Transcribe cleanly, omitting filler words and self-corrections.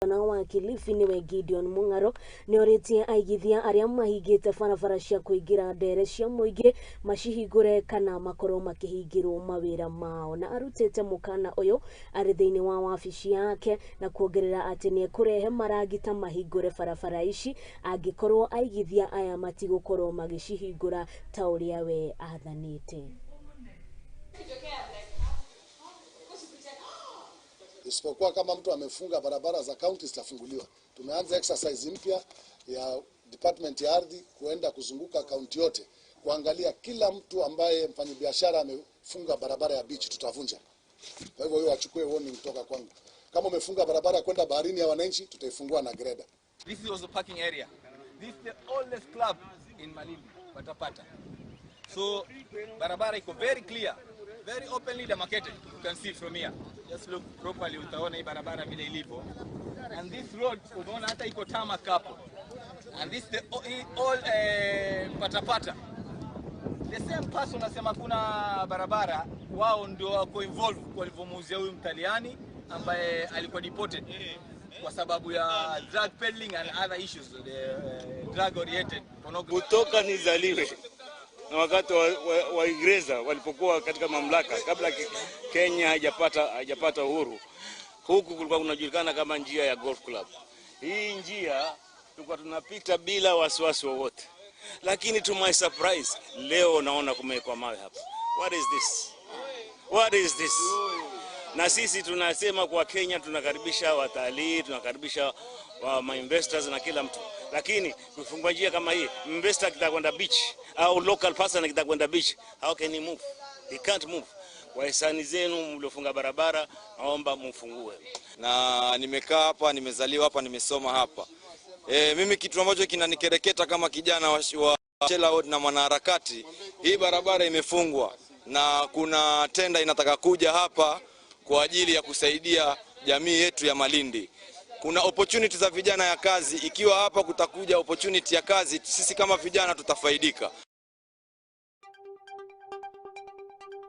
wa kilifi niwe Gideon Mungaro ni oritie Aigithia aria mahingite barabara cia kuingira ndere cia muingi macihingure kana makoro makihingirwo mawira mao, na arutite mukana uyu ari thiini wa wabici yake na kuongerera ati ni kurehe maragita mahingure barabara ici angikorwo Aigithia aya matigukorwo magicihingura ta uria we athanite. Isipokuwa kama mtu amefunga barabara za county zitafunguliwa. Tumeanza exercise mpya ya department ya ardhi kuenda kuzunguka county yote kuangalia kila mtu ambaye mfanyabiashara amefunga barabara ya beach tutavunja. Kwa hivyo hiyo achukue warning kutoka kwangu. Kama umefunga barabara kwenda baharini ya wananchi tutaifungua na greda. This was the parking area. This is the oldest club in Malindi, Patapata. So barabara iko very clear, very openly demarcated. You can see from here. Just look properly, utaona hii barabara vile ilivyo. And this road unaona hata iko tarmac hapo. And this the all Patapata. The same person nasema kuna barabara, wao ndio wako involved kwa walivyomuuzia huyu Mtaliani ambaye alikuwa deported kwa sababu ya drug peddling and other issues, drug oriented. Kutoka nizaliwe na wakati wa Ingereza walipokuwa katika mamlaka kabla Kenya haijapata uhuru, huku kulikuwa kunajulikana kama njia ya golf club. Hii njia tulikuwa tunapita bila wasiwasi wowote, lakini to my surprise leo naona kumewekwa mawe hapa. What is this? What is this? Na sisi tunasema kwa Kenya tunakaribisha watalii, tunakaribisha investors na kila mtu. Lakini kufungua njia kama hii, investor kitakwenda beach au local person kitakwenda beach, how can he move? He can't move. Kwa hisani zenu mliofunga barabara, naomba mfungue. Na nimekaa hapa, nimezaliwa hapa, nimesoma hapa. Mimi kitu ambacho kinanikereketa kama kijana wa Chela na mwanaharakati, hii barabara imefungwa na kuna tenda inataka kuja hapa kwa ajili ya kusaidia jamii yetu ya Malindi. Kuna opportunity za vijana ya kazi, ikiwa hapa kutakuja opportunity ya kazi, sisi kama vijana tutafaidika.